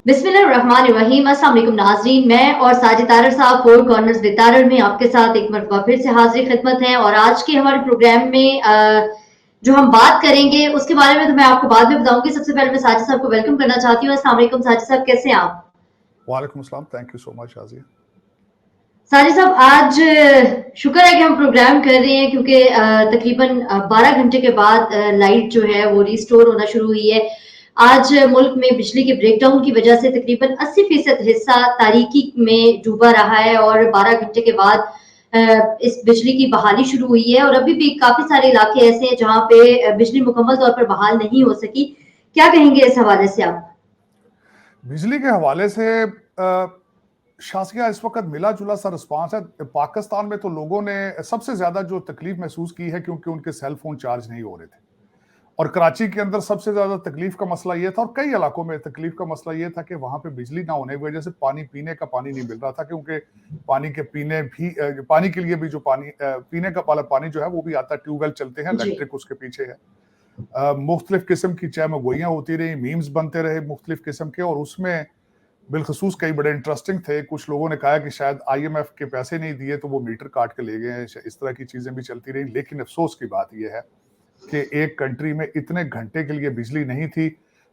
बिस्मिल्लाहिर्रहमानिर्रहीम। अस्सलाम वालेकुम नाज़रीन, मैं और साजिद तारड़ साहब फोर कॉर्नर्स बेतारड़ में आपके साथ एक मरतबा फिर से हाजिर खिदमत है। और आज के हमारे प्रोग्राम में जो हम बात करेंगे उसके बारे में तो मैं आपको बाद में बताऊंगी। सबसे पहले मैं साजिद साहब को वेलकम करना चाहती हूँ। अस्सलाम वालेकुम साजिद साहब, कैसे हैं आप? वालेकुम अस्सलाम, thank you so much Aziya. Sajid साहब, आज शुक्र है कि हम प्रोग्राम कर रहे हैं क्योंकि तकरीबन 12 घंटे के बाद लाइट जो है वो रिस्टोर होना शुरू हुई है। आज मुल्क में बिजली के ब्रेकडाउन की वजह से तकरीबन 80% हिस्सा तारीकी में डूबा रहा है और 12 घंटे के बाद इस बिजली की बहाली शुरू हुई है। और अभी भी काफी सारे इलाके ऐसे हैं जहां पे बिजली मुकम्मल तौर पर बहाल नहीं हो सकी। क्या कहेंगे इस हवाले से आप? बिजली के हवाले से शासिया इस वक्त मिला जुला सा रिस्पांस है। पाकिस्तान में तो लोगों ने सबसे ज्यादा जो तकलीफ महसूस की है क्योंकि उनके सेल फोन चार्ज नहीं हो रहे थे, और कराची के अंदर सबसे ज्यादा तकलीफ का मसला यह था, और कई इलाकों में तकलीफ का मसला यह था कि वहां पे बिजली ना होने की वजह से पानी पीने का पानी नहीं मिल रहा था, क्योंकि पानी के लिए भी जो पीने का वाला पानी जो है वो भी आता है, ट्यूबवेल चलते हैं, इलेक्ट्रिक उसके पीछे है। मुख्तलिफ किस्म की चाहे मगोइयाँ होती रही, मीम्स बनते रहे मुख्तलिफ किस्म के, और उसमें बिलखसूस कई बड़े इंटरेस्टिंग थे। कुछ लोगों ने कहा कि शायद IMF के पैसे नहीं दिए तो वो मीटर काट के ले गए हैं, इस तरह की चीजें भी चलती रही। लेकिन अफसोस की बात यह है कि एक कंट्री में इतने घंटे के लिए बिजली नहीं थी।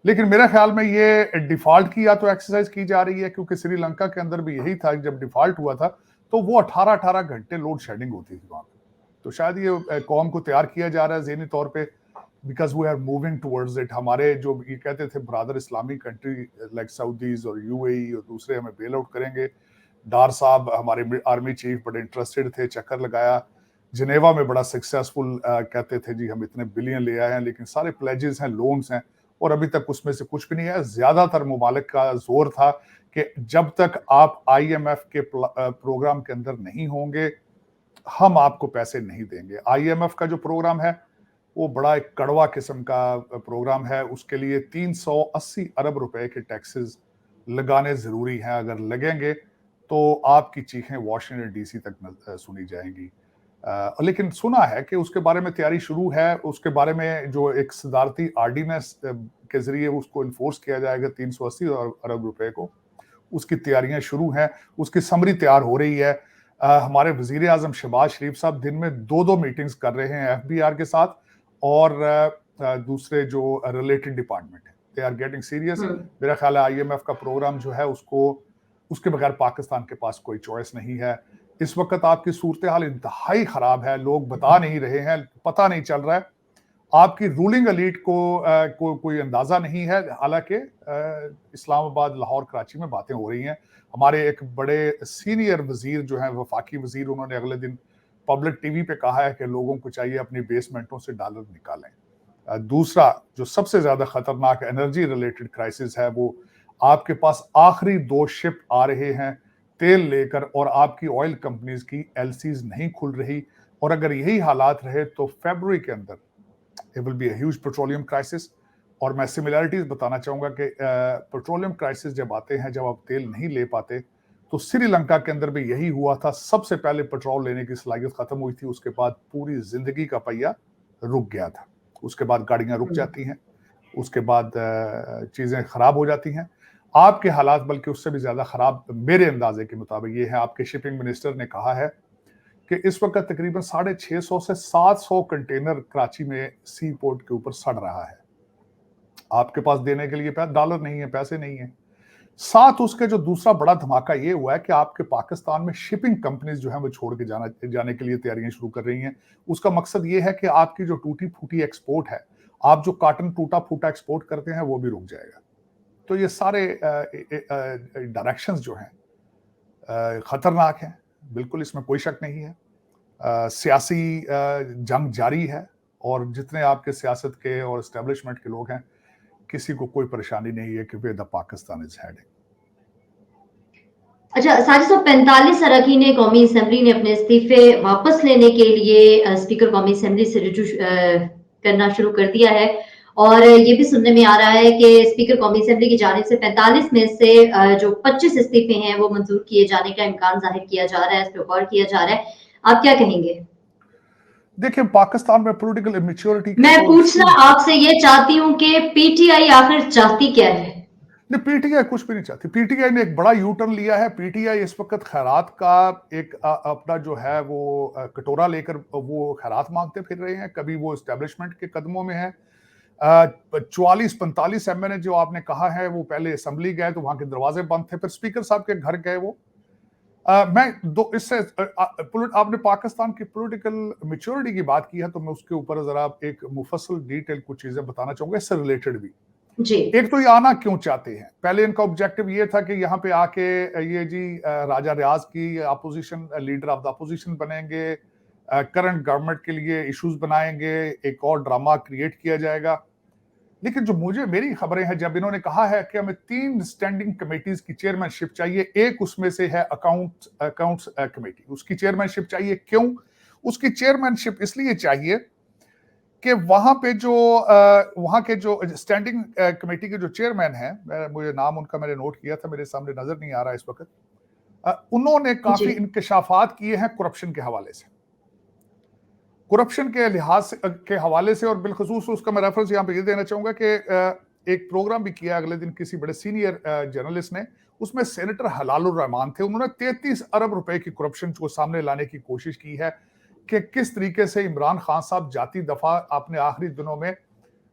लेकिन मेरे ख्याल में ये डिफॉल्ट की या तो एक्सरसाइज की जा रही है, क्योंकि श्रीलंका के अंदर भी यही था, जब डिफॉल्ट हुआ था तो वो 18-18 घंटे लोड शेडिंग होती थी वहां पे। तो शायद ये कौम को तैयार किया जा रहा है ज़हनी तौर पे, because we are moving towards it. हमारे जो ये कहते थे brother Islamic country like Saudis और UAE और दूसरे हमें बेल आउट करेंगे। डार साहब हमारे आर्मी चीफ बड़े इंटरेस्टेड थे, चक्कर लगाया जिनेवा में, बड़ा सक्सेसफुल कहते थे जी हम इतने बिलियन ले आए हैं, लेकिन सारे प्लेजेस हैं, लोन्स हैं, और अभी तक उसमें से कुछ भी नहीं है। ज्यादातर ममालिक का जोर था कि जब तक आप IMF के प्रोग्राम के अंदर नहीं होंगे हम आपको पैसे नहीं देंगे। IMF का जो प्रोग्राम है वो बड़ा एक कड़वा किस्म का प्रोग्राम है, उसके लिए 380 अरब रुपए के टैक्सेस लगाने जरूरी हैं। अगर लगेंगे तो आपकी चीखें वॉशिंगटन DC तक सुनी जाएंगी। लेकिन सुना है कि उसके बारे में तैयारी शुरू है, उसके बारे में जो एक सदारती आर्डिनेंस के जरिए उसको इन्फोर्स किया जाएगा 380 अरब रुपए को, उसकी तैयारियां शुरू हैं, उसकी समरी तैयार हो रही है। हमारे वजीर आजम शहबाज शरीफ साहब दिन में 2-2 मीटिंग्स कर रहे हैं FBR के साथ, और दूसरे जो रिलेटेड डिपार्टमेंट है, दे आर गेटिंग सीरियस। मेरा ख्याल है IMF का प्रोग्राम जो है उसके बगैर पाकिस्तान के पास कोई चॉइस नहीं है। इस वक्त आपकी सूरत हाल इंतहाई खराब है, लोग बता नहीं रहे हैं, पता नहीं चल रहा है, आपकी रूलिंग एलीट को कोई अंदाजा नहीं है। हालांकि इस्लामाबाद, लाहौर, कराची में बातें हो रही हैं। हमारे एक बड़े सीनियर वजीर जो हैं, वफाकी वजीर, उन्होंने अगले दिन पब्लिक TV पे कहा है कि लोगों को चाहिए अपनी बेसमेंटों से डॉलर निकालें। दूसरा जो सबसे ज्यादा खतरनाक एनर्जी रिलेटेड क्राइसिस है, वो आपके पास आखिरी 2 शिप आ रहे हैं तेल लेकर, और आपकी ऑयल कंपनीज की LCs नहीं खुल रही, और अगर यही हालात रहे तो फरवरी के अंदर it will be a huge petroleum crisis। और मैं सिमिलैरिटीज बताना चाहूंगा कि पेट्रोलियम क्राइसिस जब आते हैं, जब आप तेल नहीं ले पाते, तो श्रीलंका के अंदर भी यही हुआ था। सबसे पहले पेट्रोल लेने की सलाहियत खत्म हुई थी, उसके बाद पूरी जिंदगी का पहिया रुक गया था, उसके बाद गाड़ियां रुक जाती हैं, उसके बाद चीजें खराब हो जाती हैं। आपके हालात बल्कि उससे भी ज्यादा खराब मेरे अंदाजे के मुताबिक ये है। आपके शिपिंग मिनिस्टर ने कहा है कि इस वक्त तकरीबन 650 से 700 कंटेनर कराची में सी पोर्ट के ऊपर सड़ रहा है। आपके पास देने के लिए डॉलर नहीं है, पैसे नहीं है। साथ उसके जो दूसरा बड़ा धमाका ये हुआ है कि आपके पाकिस्तान में शिपिंग कंपनीज जो है वो छोड़ के जाने के लिए तैयारियां शुरू कर रही हैं। उसका मकसद ये है कि आपकी जो टूटी फूटी एक्सपोर्ट है, आप जो कॉटन टूटा फूटा एक्सपोर्ट करते हैं वो भी रुक जाएगा। तो ये सारे डायरेक्शंस जो हैं खतरनाक हैं, बिल्कुल इसमें कोई शक नहीं है। सियासी जंग जारी है, और जितने आपके सियासत के और एस्टेब्लिशमेंट के लोग हैं, किसी को कोई परेशानी नहीं है कि द पाकिस्तान इज हेडिंग। अच्छा साजिद साहब, 45 अरकान कौमी असम्बली ने अपने इस्तीफे वापस लेने के लिए स्पीकर कौमी असम्बली से रुजू करना शुरू कर दिया है, और ये भी सुनने में आ रहा है कि स्पीकर कौमी असम्बली की जानिब से 45 में से जो 25 इस्तीफे हैं वो मंजूर किए जाने का इम्कान जाहिर किया जा रहा है, इस पर गौर किया जा रहा है। आप क्या कहेंगे? देखिए, पाकिस्तान में पॉलिटिकल इमेच्योरिटी मैं पूछना आपसे ये चाहती हूँ कि PTI आखिर चाहती क्या है? नहीं, पीटीआई कुछ भी नहीं चाहती। पीटीआई ने एक बड़ा यू टर्न लिया है। पीटीआई इस वक्त खैरात का एक अपना जो है वो कटोरा लेकर वो खैरात मांगते फिर रहे हैं। कभी वो एस्टेब्लिशमेंट के कदमों में है। 44-45 एमएनए जो आपने कहा है, वो पहले असेंबली गए तो वहां के दरवाजे बंद थे, फिर स्पीकर साहब के घर गए वो। मैं दो इससे आपने पाकिस्तान की पॉलिटिकल मैच्योरिटी की बात की है, तो मैं उसके ऊपर जरा एक मुफस्सल डिटेल कुछ चीजें बताना चाहूंगा इससे रिलेटेड भी। जी। एक तो ये आना क्यों चाहते हैं? पहले इनका ऑब्जेक्टिव ये था कि यहाँ पे आके ये जी राजा रियाज की opposition leader of the opposition बनेंगे, करंट गवर्नमेंट के लिए इश्यूज बनाएंगे, एक और ड्रामा क्रिएट किया जाएगा। लेकिन जो मेरी खबरें हैं, जब इन्होंने कहा है कि हमें 3 स्टैंडिंग कमेटीज की चेयरमैनशिप चाहिए, एक उसमें से है अकाउंट्स कमेटी, उसकी चेयरमैनशिप चाहिए। क्यों उसकी चेयरमैनशिप? इसलिए चाहिए कि वहां के जो स्टैंडिंग कमेटी के जो चेयरमैन हैं, मुझे नाम उनका मैंने नोट किया था, मेरे सामने नजर नहीं आ रहा इस वक्त, उन्होंने काफी इंकशाफात किए हैं करप्शन के हवाले से, करप्शन के लिहाज के हवाले से। और बिलखसूस उसका मैं रेफरेंस यहाँ पे ये देना चाहूंगा कि एक प्रोग्राम भी किया अगले दिन किसी बड़े सीनियर जर्नलिस्ट ने, उसमें सेनेटर हलालुर रहमान थे। उन्होंने 33 अरब रुपए की करप्शन को सामने लाने की कोशिश की है कि किस तरीके से इमरान खान साहब जाती दफा अपने आखिरी दिनों में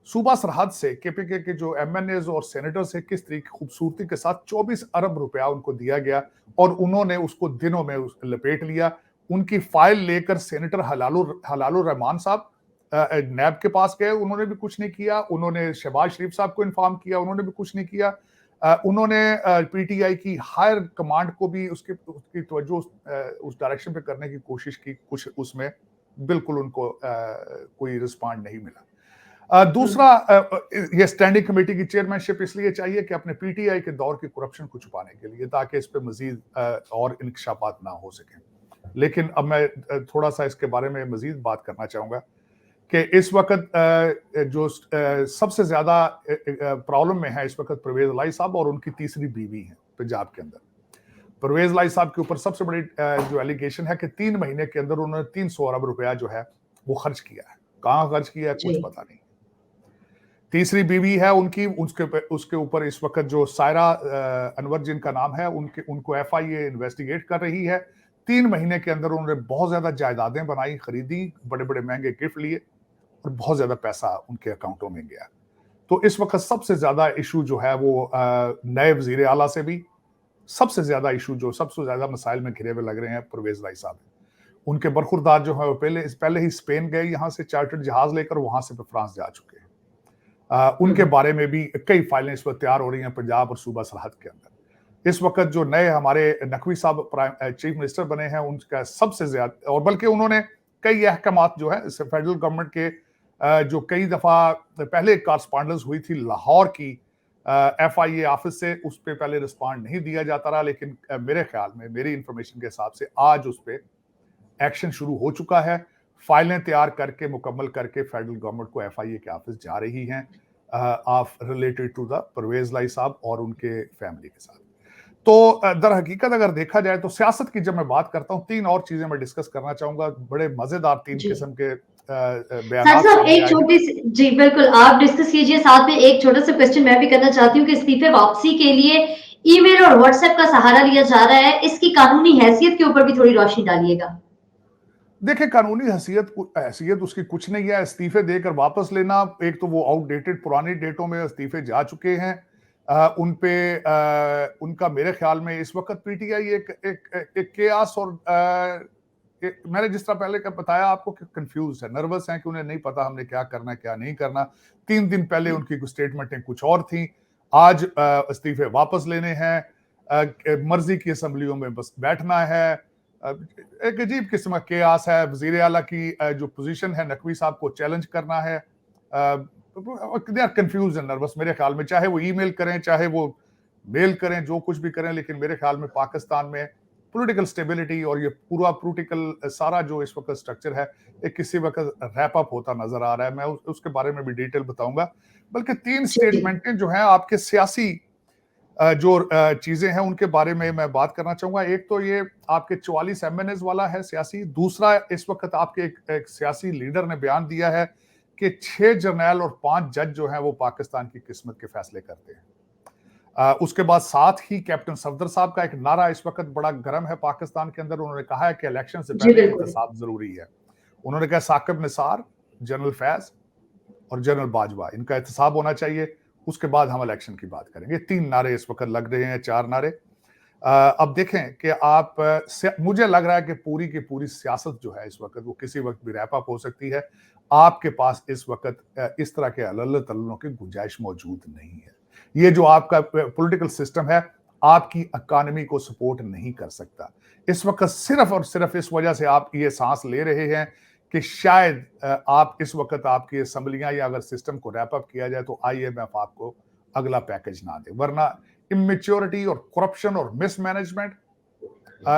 सूबा सरहद से केपीके के जो एमएनए और सेनेटर से किस तरीके खूबसूरती के साथ 24 अरब रुपया उनको दिया गया और उन्होंने उसको दिनों में लपेट लिया। उनकी फाइल लेकर सेनेटर हलालुर रहमान साहब नैब के पास गए, उन्होंने भी कुछ नहीं किया। उन्होंने शहबाज शरीफ साहब को इन्फॉर्म किया, उन्होंने भी कुछ नहीं किया। उन्होंने पीटीआई की हायर कमांड को भी उसकी तवज्जो उस डायरेक्शन पे करने की कोशिश की, कुछ उसमें बिल्कुल उनको कोई रिस्पॉन्ड नहीं मिला। दूसरा, ये स्टैंडिंग कमेटी की चेयरमैनशिप इसलिए चाहिए कि अपने पीटीआई के दौर की करप्शन को छुपाने के लिए, ताकि इस पे मजीद और इंकशाफात ना हो सके। लेकिन अब मैं थोड़ा सा इसके बारे में मजीद बात करना चाहूंगा कि इस वक्त जो सबसे ज्यादा प्रॉब्लम में है इस वक्त परवेज लाई साहब और उनकी तीसरी बीवी है पंजाब के अंदर। परवेज लाई साहब के ऊपर सबसे बड़ी जो एलिगेशन है कि 3 महीने के अंदर उन्होंने 300 अरब रुपया जो है वो खर्च किया है। कहाँ खर्च किया है कुछ पता नहीं। तीसरी बीवी है उनकी, उसके ऊपर इस वक्त जो सायरा अनवर जिनका नाम है, उनको एफआईए इन्वेस्टिगेट कर रही है। 3 महीने के अंदर उन्होंने बहुत ज्यादा जायदादें बनाई, खरीदी, बड़े बड़े महंगे गिफ्ट लिए और बहुत ज्यादा पैसा उनके अकाउंटों में गया। तो इस वक्त सबसे ज्यादा इशू जो है वो नए वजीर आला से भी सबसे ज्यादा इशू, जो सबसे ज्यादा मसाइल में घिरे हुए लग रहे हैं, परवेज लाई साहब। उनके बरखुरदार जो है वो पहले ही स्पेन गए, यहाँ से चार्टर्ड जहाज लेकर वहां से फ्रांस जा चुके हैं। उनके बारे में भी कई फाइलें इस वक्त तैयार हो रही हैं पंजाब और सूबा सरहद के अंदर। इस वक्त जो नए हमारे नकवी साहब चीफ मिनिस्टर बने हैं, उनका सबसे ज्यादा, और बल्कि उन्होंने कई अहकामात जो है फेडरल गवर्नमेंट के जो कई दफा पहले कॉरस्पॉन्डेंस हुई थी लाहौर की एफआईए ऑफिस से, उस पर पहले रिस्पॉन्ड नहीं दिया जाता रहा। लेकिन मेरे ख्याल में, मेरी इंफॉर्मेशन के हिसाब से आज उस पर एक्शन शुरू हो चुका है। फाइलें तैयार करके मुकम्मल करके फेडरल गवर्नमेंट को एफआईए के ऑफिस जा रही हैं of related to the Parvez लाई साहब और उनके फैमिली के साथ। तो दर हकीकत अगर देखा जाए तो सियासत की जब मैं बात करता हूं, 3 और चीजें मैं डिस्कस करना चाहूंगा। बड़े मजेदार 3 किस्म के बयान। एक छोटी सी, जी बिल्कुल आप डिस्कस कीजिए, साथ में एक छोटा सा क्वेश्चन मैं भी करना चाहती हूँ कि इस्तीफे वापसी के लिए ईमेल और व्हाट्सएप का सहारा लिया जा रहा है, इसकी कानूनी हैसियत के ऊपर भी थोड़ी रोशनी डालिएगा। देखिए, कानूनी हैसियत उसकी कुछ नहीं है। इस्तीफे देकर वापस लेना, एक तो वो आउटडेटेड पुरानी डेटों में इस्तीफे जा चुके हैं। उन पे उनका मेरे ख्याल में इस वक्त पीटीआई एक केयास और मैंने जिस तरह पहले बताया आपको कि कंफ्यूज है, नर्वस हैं कि उन्हें नहीं पता हमने क्या करना है क्या नहीं करना। 3 दिन पहले उनकी कुछ स्टेटमेंटें कुछ और थी, आज इस्तीफे वापस लेने हैं, मर्जी की असेंबलियों में बस बैठना है। एक अजीब किस्म का केयास है। वजीर आला की जो पोजीशन है, नकवी साहब को चैलेंज करना है। They are confuse and nervous मेरे ख्याल में, चाहे वो ईमेल करें चाहे वो मेल करें, जो कुछ भी करें। लेकिन मेरे ख्याल में पाकिस्तान में पॉलिटिकल स्टेबिलिटी और ये पूरा पॉलिटिकल सारा जो इस वक्त स्ट्रक्चर है, एक किसी वक्त रैप अप होता नजर आ रहा है। मैं उसके बारे में भी डिटेल बताऊंगा। बल्कि 3 स्टेटमेंटें जो हैं आपके सियासी जो चीजें हैं उनके बारे में मैं बात करना चाहूंगा। एक तो ये आपके 44 एमएनएस वाला है सियासी। दूसरा, इस वक्त आपके एक सियासी लीडर ने बयान दिया है कि 6 जर्नैल और 5 जज जो हैं वो पाकिस्तान की किस्मत के फैसले करते हैं। उसके बाद साथ ही कैप्टन सफदर साहब का एक नारा इस वक्त बड़ा गर्म है पाकिस्तान के अंदर। उन्होंने कहा है कि इलेक्शन से जी पहले बिल्कुल। एहतसाब जरूरी है। उन्होंने कहा साकिब निसार, जनरल फैज और जनरल बाजवा, इनका एहतसाब होना चाहिए, उसके बाद हम इलेक्शन की बात करेंगे। 3 नारे इस वक्त लग रहे हैं, 4 नारे। अब देखें कि आप मुझे लग रहा है कि पूरी की पूरी सियासत जो है इस वक्त वो किसी वक्त भी रैप अप हो सकती है। आपके पास इस वक्त इस तरह के अल्ल तल्लों की गुंजाइश मौजूद नहीं है। ये जो आपका पॉलिटिकल सिस्टम है आपकी इकॉनमी को सपोर्ट नहीं कर सकता इस वक्त। सिर्फ और सिर्फ इस वजह से आप ये सांस ले रहे हैं कि शायद आप इस वक्त आपकी असेंबलियां या अगर सिस्टम को रैप अप किया जाए तो IMF आपको अगला पैकेज ना दे, वरना इमेच्योरिटी और करप्शन और मिसमैनेजमेंट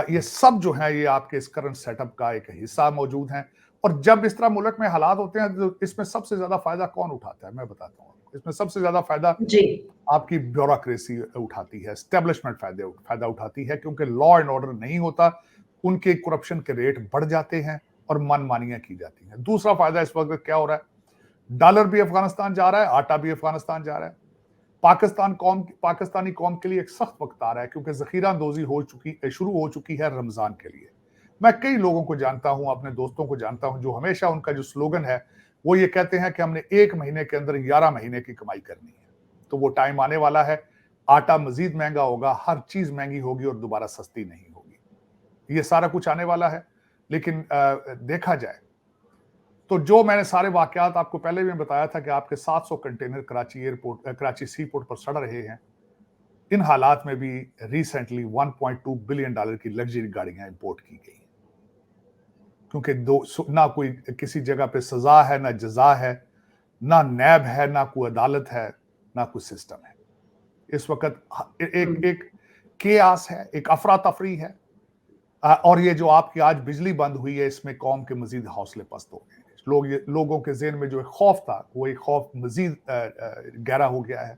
ये सब जो है ये आपके इस करंट सेटअप का एक हिस्सा मौजूद है। और जब इस तरह मुल्क में हालात होते हैं तो इसमें सबसे ज्यादा फायदा कौन उठाता है, मैं बताता हूँ। इसमें सबसे ज्यादा फायदा जी आपकी ब्यूरोक्रेसी उठाती है, एस्टेब्लिशमेंट फायदा उठाती है, क्योंकि लॉ एंड ऑर्डर नहीं होता, उनके करप्शन के रेट बढ़ जाते हैं और मनमानियां की जाती हैं। दूसरा फायदा इस वक्त क्या हो रहा है, डॉलर भी अफगानिस्तान जा रहा है, आटा भी अफगानिस्तान जा रहा है। पाकिस्तानी कौम के लिए एक सख्त वक्त आ रहा है, क्योंकि जखीरा अंदोजी शुरू हो चुकी है रमजान के लिए। मैं कई लोगों को जानता हूं, अपने दोस्तों को जानता हूं, जो हमेशा उनका जो स्लोगन है वो ये कहते हैं कि हमने 1 महीने के अंदर 11 महीने की कमाई करनी है। तो वो टाइम आने वाला है, आटा मजीद महंगा होगा, हर चीज महंगी होगी और दोबारा सस्ती नहीं होगी। ये सारा कुछ आने वाला है। लेकिन देखा जाए तो जो मैंने सारे वाकयात आपको पहले भी बताया था कि आपके 700 कंटेनर कराची सी पोर्ट पर सड़ रहे हैं। इन हालात में भी रिसेंटली $1.2 बिलियन की लग्जरी गाड़ियां इंपोर्ट की गई, क्योंकि ना कोई किसी जगह पे सजा है, ना जजा है, ना नैब है, ना कोई अदालत है, ना कोई सिस्टम है। इस वक्त एक केयास है, एक अफरा तफरी है। और ये जो आपकी आज बिजली बंद हुई है, इसमें कौम के मजीद हौसले पस्त हो गए। लोगों के ज़हन में जो एक खौफ था वो एक खौफ मजीद गहरा हो गया है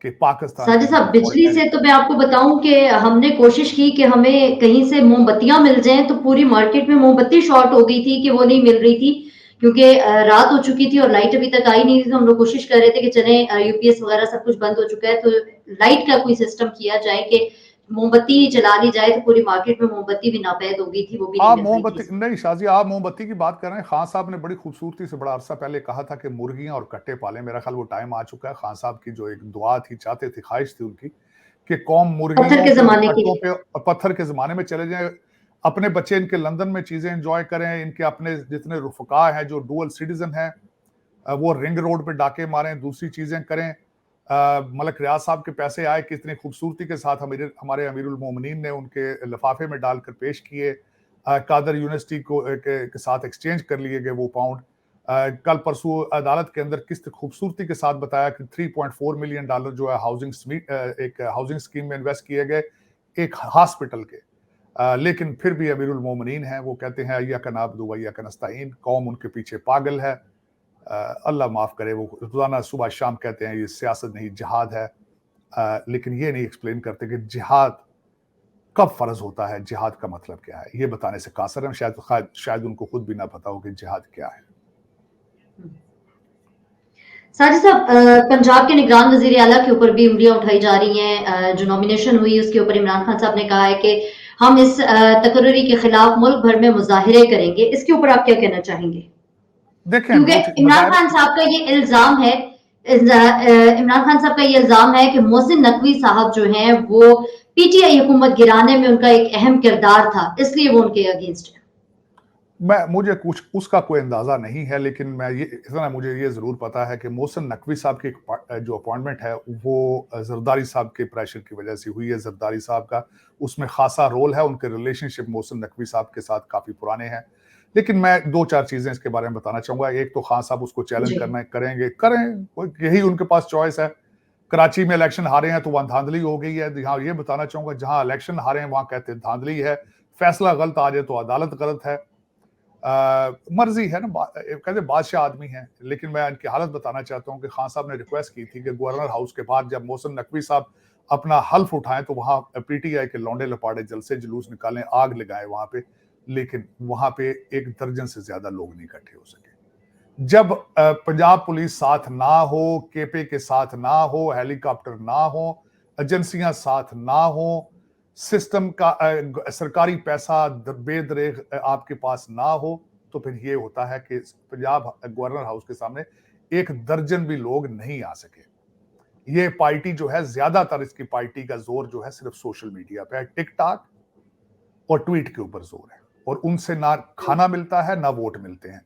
कि पाकिस्तान के साजिद साहब, अंदर बिजली से तो मैं आपको बताऊं कि हमने कोशिश की कि हमें कहीं से मोमबत्तियां मिल जाएं, तो पूरी मार्केट में मोमबत्ती शॉर्ट हो गई थी कि वो नहीं मिल रही थी, क्योंकि रात हो चुकी थी और लाइट अभी तक आई नहीं थी। तो हम लोग कोशिश कर रहे थे कि चले यूपीएस वगैरह सब कुछ बंद हो चुका है, तो लाइट का कोई सिस्टम किया जाए कि मोमबत्ती जला ली जाए, तो पूरी मार्केट में मोमबत्ती भी नापैद हो गई थी, वो भी नहीं आप मिल रही थी मोमबत्ती इस वक्त। नहीं, शाहजी आप मोमबत्ती की बात कर रहे हैं। खान साहब ने बड़ी खूबसूरती से बड़ा अरसा पहले कहा था कि मुर्गियां और कट्टे पालें। मेरा ख्याल वो टाइम आ चुका है। खान साहब की जो एक दुआ थी, चाहते थे, ख्वाहिश थी उनकी कि कौम पत्थर मुर्गियों के पे और जमाने की। कट्टों पे और पत्थर के जमाने में चले जाएं। अपने बच्चे इनके लंदन में चीजें एंजॉय करें, इनके अपने जितने रुफका हैं जो डुअल सिटीजन हैं वो रिंग रोड पे डाके मारें, दूसरी चीजें करें। मलक रियाज साहब के पैसे आए, कितनी खूबसूरती के साथ हमारे अमीरुल मोमिनीन ने उनके लिफाफे में डालकर पेश किए। कादर यूनिवर्सिटी के साथ एक्सचेंज कर लिए गए वो पाउंड। कल परसों अदालत के अंदर किस खूबसूरती के साथ बताया कि $3.4 मिलियन जो है एक हाउसिंग स्कीम में इन्वेस्ट किए गए, एक हॉस्पिटल के। लेकिन फिर भी अमीरुल मोमिनीन हैं, वो कहते हैं अय्या का नाबुदु व अय्या का नस्तईन। कौम उनके पीछे पागल है। अल्लाह माफ़ करे, वो रोज़ाना सुबह शाम कहते हैं ये सियासत नहीं जिहाद है। लेकिन ये नहीं एक्सप्लेन करते कि जिहाद कब फ़र्ज होता है, जिहाद का मतलब क्या है। ये बताने से कासर हैं, शायद उनको खुद भी ना पता हो कि जिहाद क्या है। साजिद साहब, पंजाब के निगरान वजीर आला के ऊपर भी उंगलियां उठाई जा रही हैं। जो नॉमिनेशन हुई उसके ऊपर इमरान खान साहब ने कहा है कि हम इस तकर्री के खिलाफ मुल्क भर में मुजाहिरे करेंगे। इसके ऊपर आप क्या कहना चाहेंगे? देखें, क्योंकि दो चीज इमरान मुजाहिर खान साहब का ये इल्जाम है, इमरान खान साहब का ये इल्जाम है कि मोहसिन नकवी साहब जो हैं वो पीटीआई हुकूमत गिराने में उनका एक अहम किरदार था, इसलिए वो उनके अगेंस्ट है। मुझे कुछ उसका कोई अंदाजा नहीं है, लेकिन मैं ये इतना मुझे ये जरूर पता है कि मोहसिन नकवी साहब की जो अपॉइंटमेंट है वो जरदारी साहब के प्रेशर की वजह से हुई है। जरदारी साहब का उसमें खासा रोल है, उनके रिलेशनशिप मोहसिन नकवी साहब के साथ काफी पुराने हैं। लेकिन मैं 2-4 चीजें इसके बारे में बताना चाहूंगा। एक तो खान साहब उसको चैलेंज जी करना करें, यही उनके पास चॉइस है। कराची में इलेक्शन हारे हैं तो वहां धांधली हो गई है। यहाँ ये बताना चाहूंगा, जहां इलेक्शन हारे हैं वहां कहते हैं धांधली है, फैसला गलत आ जाए तो अदालत गलत है। मर्जी है ना, कहते बादशाह आदमी है। लेकिन मैं इनकी हालत बताना चाहता हूँ कि खान साहब ने रिक्वेस्ट की थी कि गवर्नर हाउस के बाहर जब मोहसिन नकवी साहब अपना हल्फ उठाएं तो वहां पीटीआई के लौंडे लपाड़े जलसे जुलूस निकालें, आग लगाएं वहां पे। लेकिन वहां पे 1 दर्जन से ज्यादा लोग नहीं इकट्ठे हो सके। जब पंजाब पुलिस साथ ना हो, केपे के साथ ना हो, हेलीकॉप्टर ना हो, एजेंसियां साथ ना हो, सिस्टम का सरकारी पैसा बेदरेग आपके पास ना हो, तो फिर ये होता है कि पंजाब गवर्नर हाउस के सामने एक दर्जन भी लोग नहीं आ सके। ये पार्टी जो है, ज्यादातर इसकी पार्टी का जोर जो है सिर्फ सोशल मीडिया पे है, टिकटॉक और ट्वीट के ऊपर जोर है, और उनसे ना खाना मिलता है ना वोट मिलते हैं।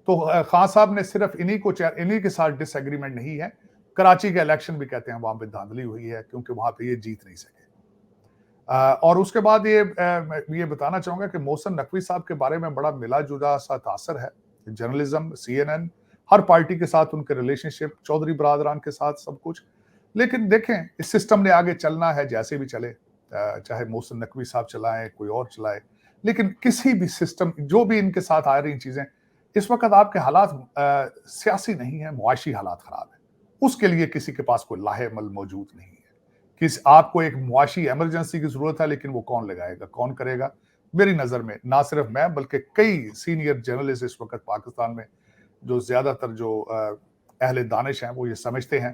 तो खान साहब ने सिर्फ इन्हीं के साथ डिसएग्रीमेंट नहीं है, कराची का इलेक्शन भी कहते हैं वहां पे धांधली हुई है, क्योंकि वहां पे ये जीत नहीं सके। और उसके बाद ये बताना चाहूंगा कि मोहसिन नकवी साहब के बारे में बड़ा मिला जुला सा तासर है। जर्नलिज्म, CNN, हर पार्टी के साथ उनके रिलेशनशिप, चौधरी बरादरान के साथ सब कुछ। लेकिन देखें, इस सिस्टम ने आगे चलना है, जैसे भी चले, चाहे मोहसिन नकवी साहब चलाएं, कोई और चलाए, लेकिन किसी भी सिस्टम, जो भी इनके साथ आ रही चीजें, इस वक्त आपके हालात सियासी नहीं है, मुआशी हालात खराब है, उसके लिए किसी के पास कोई लाहेमल मौजूद नहीं है। आपको एक मुआशी इमरजेंसी की जरूरत है, लेकिन वो कौन लगाएगा, कौन करेगा? मेरी नजर में ना सिर्फ मैं, बल्कि कई सीनियर जर्नलिस्ट इस वक्त पाकिस्तान में, जो ज्यादातर जो अहले दानिश हैं, वो ये समझते हैं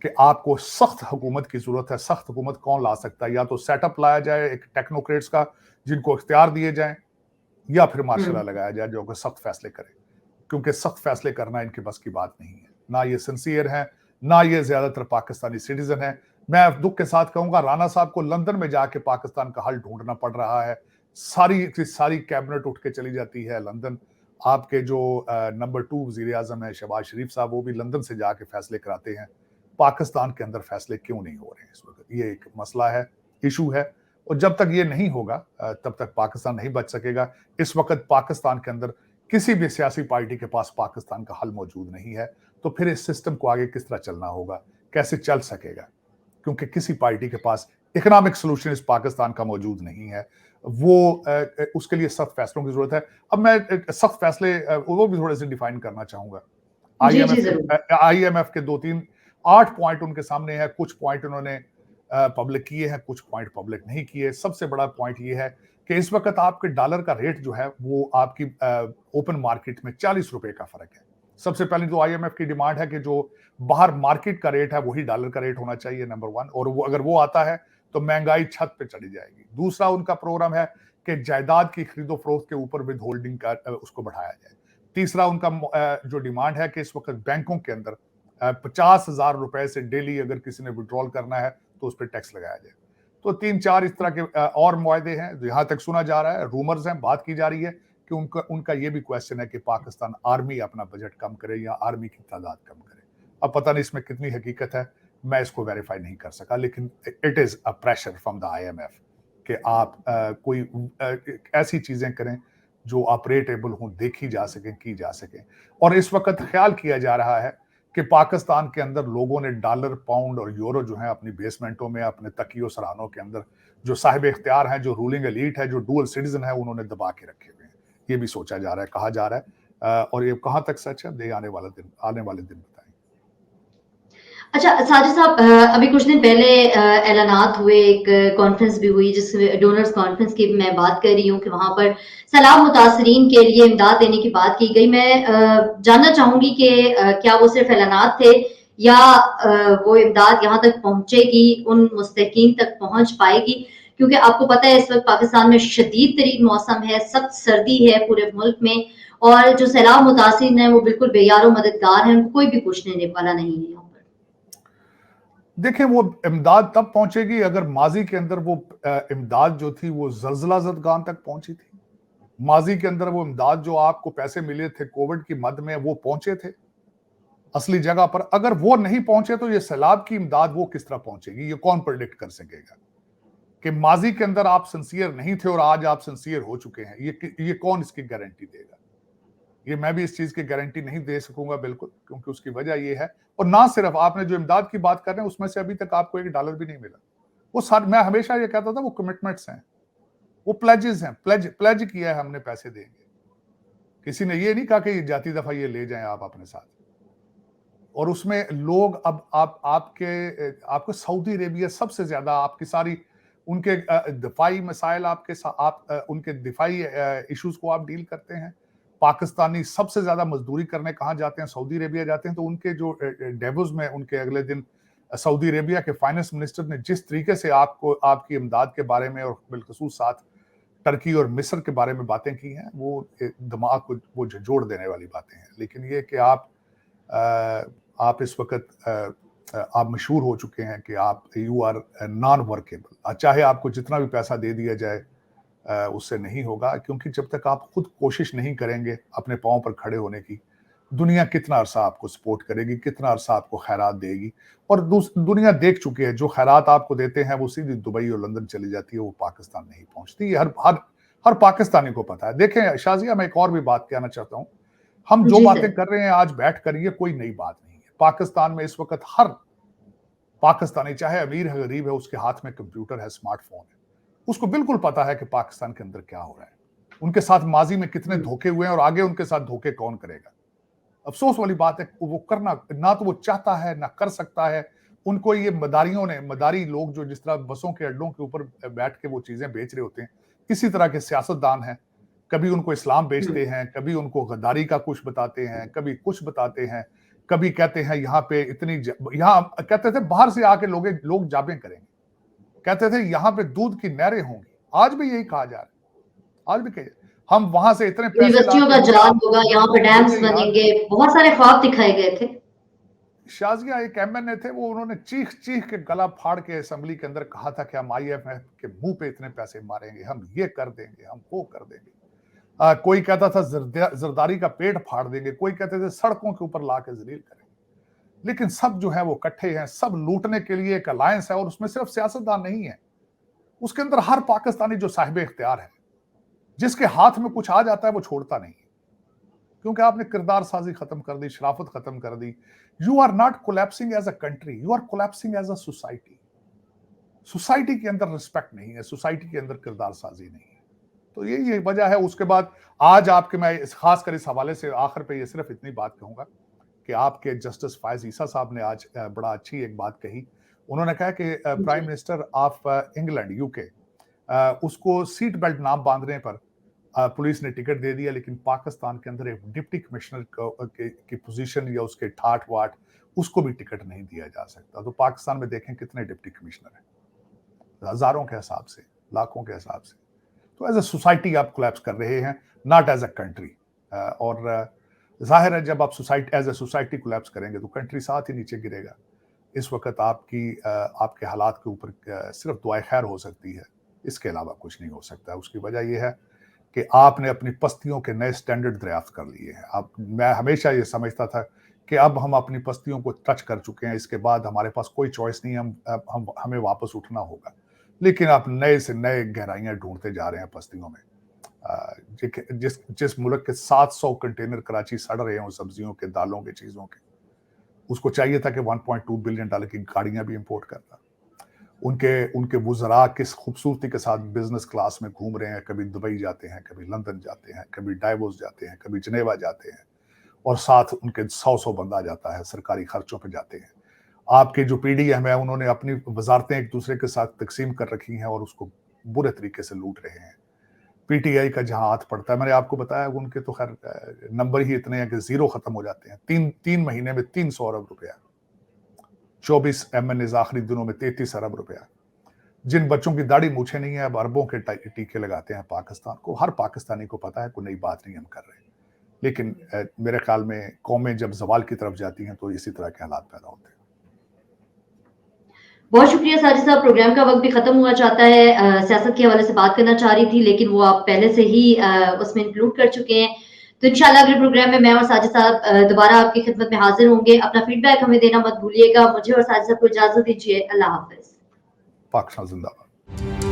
कि आपको सख्त हुकूमत की जरूरत है। सख्त हुकूमत कौन ला सकता है? या तो सेटअप लाया जाए एक टेक्नोक्रेट्स का, जिनको इख्तियार दिए जाएं, या फिर मार्शल लगाया जाए जो सख्त फैसले करे, क्योंकि सख्त फैसले करना इनके बस की बात नहीं है। ना ये सिंसियर है, ना ये ज्यादातर पाकिस्तानी सिटीजन है। मैं दुख के साथ कहूंगा, राणा साहब को लंदन में जाके पाकिस्तान का हल ढूंढना पड़ रहा है। सारी की सारी कैबिनेट उठ के चली जाती है लंदन। आपके जो नंबर 2 वजीर आजम है शहबाज शरीफ साहब, वो भी लंदन से जाके फैसले कराते हैं। पाकिस्तान के अंदर फैसले क्यों नहीं हो रहे हैं इस वक्त? ये एक मसला है, इशू है, और जब तक ये नहीं होगा तब तक पाकिस्तान नहीं बच सकेगा। इस वक्त पाकिस्तान के अंदर किसी भी सियासी पार्टी के पास पाकिस्तान का हल मौजूद नहीं है, तो फिर इस सिस्टम को आगे किस तरह चलना होगा, कैसे चल सकेगा? क्योंकि किसी पार्टी के पास इकोनॉमिक सोल्यूशन इस पाकिस्तान का मौजूद नहीं है। वो उसके लिए सख्त फैसलों की जरूरत है। अब मैं सख्त फैसले वो भी थोड़े से डिफाइन करना चाहूंगा। IMF के 2-3 8 पॉइंट उनके सामने है। कुछ पॉइंट उन्होंने पब्लिक किए हैं, कुछ पॉइंट पब्लिक नहीं किए। सबसे बड़ा पॉइंट ये है कि इस वक्त आपके डॉलर का रेट जो है, वो आपकी ओपन मार्केट में 40 रुपए का फर्क है। सबसे पहले तो IMF की डिमांड है कि जो बाहर मार्केट का रेट है वही डॉलर का रेट होना चाहिए, नंबर 1, और वो अगर वो आता है तो महंगाई छत पे चढ़ी जाएगी। दूसरा उनका प्रोग्राम है कि जायदाद की खरीदो फरोख्त के ऊपर विद होल्डिंग का उसको बढ़ाया जाए। तीसरा उनका जो डिमांड है कि इस वक्त बैंकों के अंदर 50,000 रुपए से डेली अगर किसी ने विड्रॉल करना है तो उस पर टैक्स लगाया जाए। तो 3-4 इस तरह के और मुआहदे हैं। जहां तक सुना जा रहा है, रूमर्स हैं, बात की जा रही है कि उनका ये भी क्वेश्चन है कि पाकिस्तान आर्मी अपना बजट कम करे या आर्मी की तादाद कम करे। अब पता नहीं इसमें कितनी हकीकत है, मैं इसको वेरीफाई नहीं कर सका, लेकिन it is a pressure from the IMF कि आप कोई ऐसी चीजें करें जो ऑपरेटेबल हों, देखी जा सके, की जा सके। और इस वक्त ख्याल किया जा रहा है कि पाकिस्तान के अंदर लोगों ने डॉलर, पाउंड और यूरो जो है अपनी बेसमेंटों में, अपने तकियों सरानों के अंदर, जो साहिब इख्तियार हैं, जो रूलिंग एलीट है, जो डुअल सिटीजन है, उन्होंने दबा के रखे हुए हैं। ये भी सोचा जा रहा है, कहा जा रहा है, और ये कहां तक सच है, आने वाले दिन बताएंगे। अच्छा साजिद साहब, अभी कुछ दिन पहले ऐलानात हुए, एक कॉन्फ्रेंस भी हुई, जिस डोनर्स कॉन्फ्रेंस की मैं बात कर रही हूँ कि वहां पर सैलाब मुतासरीन के लिए इमदाद देने की बात की गई। मैं जानना चाहूंगी कि क्या वो सिर्फ ऐलानात थे, या वो इमदाद यहाँ तक पहुंचेगी, उन मुस्तहीकीन तक पहुंच पाएगी? क्योंकि आपको पता है इस वक्त पाकिस्तान में शदीद तरीन मौसम है, सख्त सर्दी है पूरे मुल्क में, और जो सैलाब मुतासरीन है वो बिल्कुल बेयारो मददगार हैं, कोई भी पूछने वाला नहीं है। देखिए, वो इमदाद तब पहुंचेगी अगर माजी के अंदर वो इमदाद जो थी वो जलजला ज़दगान तक पहुंची थी। माजी के अंदर वो इमदाद जो आपको पैसे मिले थे कोविड की मद में, वो पहुंचे थे असली जगह पर। अगर वो नहीं पहुंचे तो ये सैलाब की इमदाद वो किस तरह पहुंचेगी, ये कौन प्रेडिक्ट कर सकेगा? कि माजी के अंदर आप सिंसियर नहीं थे और आज आप सिंसियर हो चुके हैं, ये कौन इसकी गारंटी देगा? ये मैं भी इस चीज की गारंटी नहीं दे सकूंगा बिल्कुल, क्योंकि उसकी वजह ये है। और ना सिर्फ आपने जो इमदाद की बात कर रहे हैं उसमें से अभी तक आपको $1 भी नहीं मिला। वो सारे, मैं हमेशा ये कहता था, वो कमिटमेंट्स हैं, वो प्लेजेस हैं, प्लेज किया है हमने पैसे देंगे। किसी ने ये नहीं कहा कि जाती दफा ये ले जाएं आप अपने साथ। और उसमें लोग अब आपको सऊदी अरेबिया सबसे ज्यादा आपकी सारी उनके दिफाई मसाइल, उनके दिफाई इश्यूज को आप डील करते हैं। पाकिस्तानी सबसे ज्यादा मजदूरी करने कहाँ जाते हैं? सऊदी अरेबिया जाते हैं। तो उनके जो डेवोस में उनके अगले दिन सऊदी अरेबिया के फाइनेंस मिनिस्टर ने जिस तरीके से आपको आपकी इमदाद के बारे में और बिलखसूस साथ टर्की और मिस्र के बारे में बातें की हैं, वो दिमाग को वो झंझोड़ देने वाली बातें हैं। लेकिन ये कि आप इस वक्त आप मशहूर हो चुके हैं कि आप यू आर नॉन वर्केबल, चाहे आपको जितना भी पैसा दे दिया जाए उससे नहीं होगा, क्योंकि जब तक आप खुद कोशिश नहीं करेंगे अपने पाँव पर खड़े होने की, दुनिया कितना अरसा आपको सपोर्ट करेगी, कितना अरसा आपको खैरात देगी। और दुनिया देख चुकी है, जो खैरात आपको देते हैं वो सीधी दुबई और लंदन चली जाती है, वो पाकिस्तान नहीं पहुंचती। हर पाकिस्तानी को पता है। देखें शाजिया, मैं एक और भी बात कहना चाहता हूं, हम जो बातें कर रहे हैं आज बैठ कर, ये कोई नई बात नहीं है। पाकिस्तान में इस वक्त हर पाकिस्तानी, चाहे अमीर है गरीब है, उसके हाथ में कंप्यूटर है, स्मार्टफोन है, उसको बिल्कुल पता है कि पाकिस्तान के अंदर क्या हो रहा है, उनके साथ माजी में कितने धोखे हुए हैं और आगे उनके साथ धोखे कौन करेगा। अफसोस वाली बात है, वो करना ना तो वो चाहता है ना कर सकता है। उनको ये मदारी लोग जो जिस तरह बसों के अड्डों के ऊपर बैठ के वो चीजें बेच रहे होते हैं, इसी तरह के सियासतदान हैं। कभी उनको इस्लाम बेचते हैं, कभी उनको गद्दारी का कुछ बताते हैं, कभी कुछ बताते हैं, कभी कहते हैं यहाँ पे यहाँ कहते थे बाहर से आके लोग जाबें करेंगे, कहते थे यहाँ पे दूध की नहरें होंगी। आज भी यही कहा जा रहा है, आज भी कहिए हम वहां से इतने यूनिवर्सिटियों का जाल होगा, यहाँ पर डैम्स बनेंगे, बहुत सारे ख्वाब दिखाए गए थे। शाजिया एक एमएनए थे, वो उन्होंने चीख चीख के गला फाड़ के असेंबली के अंदर कहा था कि हम आईएमएफ के मुंह पे इतने पैसे मारेंगे, हम ये कर देंगे, हम वो कर देंगे। कोई कहता था जरदारी का पेड़ फाड़ देंगे, कोई कहते थे सड़कों के ऊपर ला के जलील करेंगे। लेकिन सब जो है वो इकट्ठे हैं, सब लूटने के लिए एक अलायंस है, और उसमें सिर्फ सियासतदान नहीं है, उसके अंदर हर पाकिस्तानी जो साहिब इख्तियार है, जिसके हाथ में कुछ आ जाता है वो छोड़ता नहीं है, क्योंकि आपने किरदार साजी खत्म कर दी, शराफत खत्म कर दी। You are not collapsing as a country, you are collapsing as a society. Society के अंदर रिस्पेक्ट नहीं है, सोसाइटी के अंदर किरदार साजी नहीं है। तो यही वजह है। उसके बाद आज आपके, मैं खासकर इस हवाले से आखिर पे ये सिर्फ इतनी बात कहूंगा कि आपके जस्टिस फायज ईसा साहब ने आज बड़ा अच्छी एक बात कही। उन्होंने कहा कि prime minister of England, UK, उसको सीट बेल्ट ना बांधने पर पुलिस ने टिकट दे दिया, लेकिन पाकिस्तान के अंदर एक डिप्टी कमिश्नर की पोजीशन या उसके ठाट वाट, उसको भी टिकट नहीं दिया जा सकता। तो पाकिस्तान में देखें कितने डिप्टी कमिश्नर हैं, हजारों के हिसाब से, लाखों के हिसाब से। तो एज ए सोसाइटी आप कोलैप्स कर रहे हैं, नॉट एज अ कंट्री। और जाहिर है जब आप एज ए सोसाइटी कोलैप्स करेंगे तो कंट्री साथ ही नीचे गिरेगा। इस वक्त आपके हालात के ऊपर सिर्फ दुआ खैर हो सकती है, इसके अलावा कुछ नहीं हो सकता। उसकी वजह यह है कि आपने अपनी पस्तियों के नए स्टैंडर्ड दरियाफ्त कर लिए हैं। मैं हमेशा ये समझता था कि अब हम अपनी पस्तियों को टच कर चुके हैं, इसके बाद हमारे पास कोई चॉइस नहीं है, हमें वापस उठना होगा। लेकिन आप नए से नए गहराइयां ढूंढते जा रहे हैं पस्तियों में। जिस मुल्क के 700 कंटेनर कराची सड़ रहे हैं सब्जियों के, दालों के, चीजों के, उसको चाहिए था कि $1.2 बिलियन की गाड़ियां भी इंपोर्ट करता। उनके वुज़रा किस खूबसूरती के साथ बिजनेस क्लास में घूम रहे हैं, कभी दुबई जाते हैं, कभी लंदन जाते हैं, कभी डाइवोस जाते हैं, कभी जनेवा जाते हैं, और साथ उनके 100 बंदा जाता है, सरकारी खर्चों पे जाते हैं। आपके जो पीडीएम है, उन्होंने अपनी वजारतें एक दूसरे के साथ तकसीम कर रखी हैं और उसको बुरे तरीके से लूट रहे हैं। पीटीआई का जहां हाथ पड़ता है, मैंने आपको बताया उनके तो खैर नंबर ही इतने हैं कि जीरो खत्म हो जाते हैं। तीन महीने में 300 अरब रुपया, 24 एमएनएज आखिरी दिनों में 33 अरब रुपया। जिन बच्चों की दाढ़ी मूछे नहीं है, अब अरबों के टीके लगाते हैं पाकिस्तान को। हर पाकिस्तानी को पता है, कोई नई बात नहीं हम कर रहे। लेकिन मेरे ख्याल में कौमें जब जवाल की तरफ जाती हैं तो इसी तरह के हालात पैदा होते हैं। बहुत शुक्रिया साजिद साहब, प्रोग्राम का वक्त भी खत्म हुआ चाहता है। सियासत के हवाले से बात करना चाह रही थी, लेकिन वो आप पहले से ही उसमें इंक्लूड कर चुके हैं। तो इंशाल्लाह अगले प्रोग्राम में मैं और साजिद साहब दोबारा आपकी खिदमत में हाजिर होंगे। अपना फीडबैक हमें देना मत भूलिएगा। मुझे और साजिद साहब को इजाजत दीजिए। अल्लाह हाफिज। पाकिस्तान जिंदाबाद।